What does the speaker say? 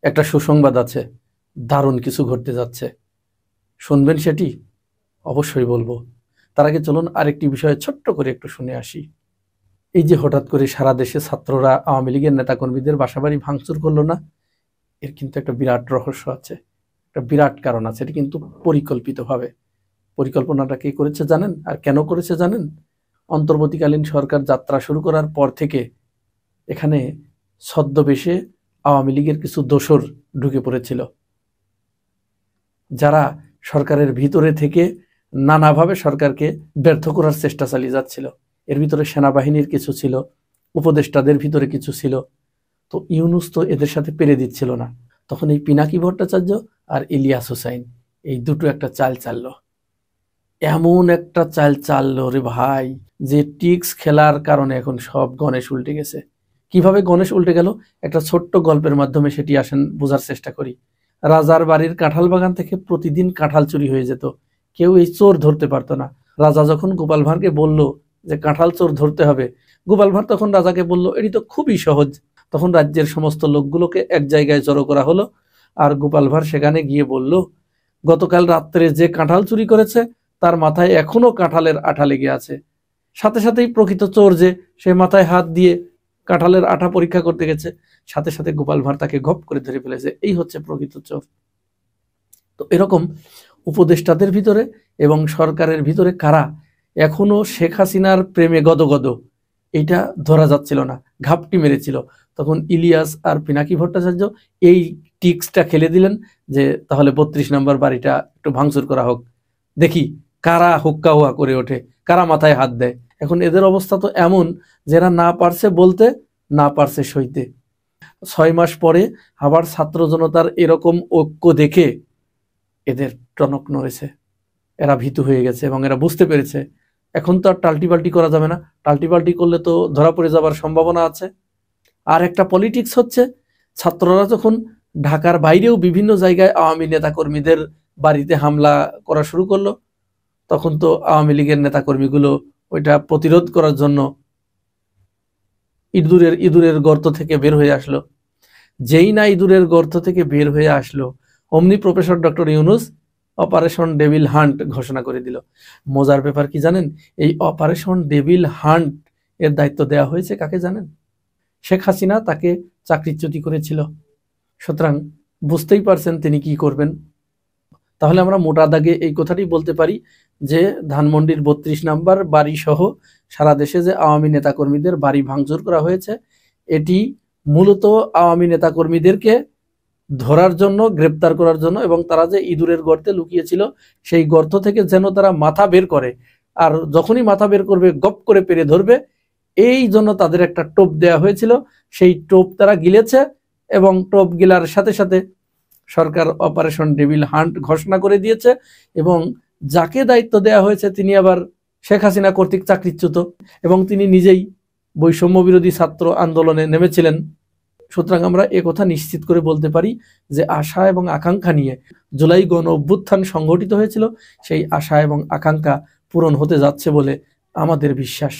একটা সুসংবাদ আছে, দারুণ কিছু ঘটতে যাচ্ছে। শুনবেন সেটি? অবশ্যই বলবো। তার আগে চলুন আরেকটি বিষয়ে ছোট্ট করে একটু শুনে আসি। এই যে হঠাৎ করে সারা দেশে ছাত্ররা আওয়ামী লীগের নেতাকর্মীদের বাসাবাড়ি ভাঙচুর করলো না, এর কিন্তু একটা বিরাট রহস্য আছে, একটা বিরাট কারণ আছে। এটি কিন্তু পরিকল্পিতভাবে। পরিকল্পনাটা কে করেছে জানেন? আর কেন করেছে জানেন? অন্তর্বর্তীকালীন সরকার যাত্রা শুরু করার পর থেকে এখানে ছদ্মবেশে আওয়ামী লীগের কিছু দোসর ঢুকে পড়েছিল, যারা সরকারের ভিতরে থেকে নানাভাবে সরকারকে ব্যর্থ করার চেষ্টা চালিয়ে যাচ্ছিল। এর ভিতরে সেনাবাহিনীর কিছু ছিল, উপদেষ্টাদের ভিতরে কিছু ছিল। তো ইউনূস তো এদের সাথে পেরে দিচ্ছিল না। তখন এই পিনাকি ভট্টাচার্য আর ইলিয়াস হোসাইন এই দুটো একটা চাল চাললো। এমন একটা চাল চাললো রে ভাই, যে টিক্স খেলার কারণে এখন সব গণেশ উল্টে গেছে। কিভাবে গণেশ উল্টে গেল একটা ছোট্ট গল্পের মাধ্যমে সেটি আসেন বোঝার চেষ্টা করি। রাজার বাড়ির কাঁঠাল বাগান থেকে প্রতিদিন কাঁঠাল চুরি হয়ে যেত, কেউ এই চোর ধরতে পারতো না। রাজা যখন গোপাল ভাঁড়কে বলল যে কাঁঠাল চোর ধরতে হবে, গোপাল ভাঁড় তখন রাজাকে বলল এটি তো খুবই সহজ। তখন রাজ্যের সমস্ত লোকগুলোকে এক জায়গায় জড়ো করা হলো, আর গোপাল ভাঁড় সেখানে গিয়ে বলল গতকাল রাত্রে যে কাঁঠাল চুরি করেছে তার মাথায় এখনো কাঁঠালের আঠা লেগে আছে। সাথে সাথেই প্রকৃত চোর যে, সে মাথায় হাত দিয়ে কাঁঠালের আঠা পরীক্ষা করতে গেছে, সাথে সাথে গোপাল ভাঁড় তাকে গপ করে ধরে ফেলেছে। এই হচ্ছে প্রকৃত চোর। তো এরকম উপদেষ্টাদের ভিতরে এবং সরকারের ভিতরে কারা এখনো শেখ হাসিনার প্রেমে গদগদ, এইটা ধরা যাচ্ছিল না, ঘাপটি মেরেছিল। তখন ইলিয়াস আর পিনাকি ভট্টাচার্য এই টিক্সটা খেলে দিলেন যে তাহলে ৩২ নম্বর বাড়িটা একটু ভাঙচুর করা হোক, দেখি কারা হুক্কা হুয়া করে ওঠে, কারা মাথায় হাত দেয়। এখন এদের অবস্থা তো এমন, যারা না পারছে বলতে, না পারছে সইতে। ৬ মাস পরে আবার ছাত্র জনতার এরকম ঐক্য দেখে এদের টনক নড়েছে, এরা ভীতু হয়ে গেছে এবং এরা বুঝতে পেরেছে এখন তো আর টাল্টিপাল্টি করা যাবে না। টাল্টিপাল্টি করলে তো ধরা পড়ে যাবার সম্ভাবনা আছে। আর একটা পলিটিক্স হচ্ছে, ছাত্ররা যখন ঢাকার বাইরেও বিভিন্ন জায়গায় আওয়ামী নেতাকর্মীদের বাড়িতে হামলা করা শুরু করলো, তখন তো আওয়ামী লীগের নেতাকর্মীগুলো ওইটা প্রতিরোধ করার জন্য ইঁদুরের গর্ত থেকে বের হয়ে আসলো। যেই না ইঁদুরের গর্ত থেকে বের হয়ে আসলো, অমনি professor doctor Yunus operation devil hunt ঘোষণা করে দিল। মজার ব্যাপার কি জানেন? এই অপারেশন ডেভিল হান্ট এর দায়িত্ব দেওয়া হয়েছে কাকে জানেন? শেখ হাসিনা তাকে চাকরিচ্যুতি করেছিল। সুতরাং বুঝতেই পারছেন তিনি কি করবেন। তাহলে আমরা মোটা দাগে এই কথাটি বলতে পারি যে ধানমন্ডির ৩২ নাম্বার বাড়ি সহ সারা দেশে যে আওয়ামী নেতাকর্মীদের বাড়ি ভাঙচুর করা হয়েছে, এটি মূলত আওয়ামী নেতাকর্মীদেরকে ধরার জন্য, গ্রেপ্তার করার জন্য, এবং তারা যে ইঁদুরের গর্তে লুকিয়েছিল সেই গর্ত থেকে যেন তারা মাথা বের করে, আর যখনই মাথা বের করবে গপ করে পেরে ধরবে, এই জন্য তাদের একটা টোপ দেয়া হয়েছিল। সেই টোপ তারা গিলেছে এবং টোপ গিলার সাথে সাথে সরকার অপারেশন ডেভিল হান্ট ঘোষণা করে দিয়েছে। এবং যাকে দায়িত্ব দেয়া হয়েছে তিনি আবার শেখ হাসিনা কর্তৃক চাকরিচ্যুত, এবং তিনি নিজেই বৈষম্য বিরোধী ছাত্র আন্দোলনে নেমেছিলেন। সুতরাং আমরা একথা নিশ্চিত করে বলতে পারি যে আশা এবং আকাঙ্ক্ষা নিয়ে জুলাই গণ অভ্যুত্থান সংগঠিত হয়েছিল, সেই আশা এবং আকাঙ্ক্ষা পূরণ হতে যাচ্ছে বলে আমাদের বিশ্বাস।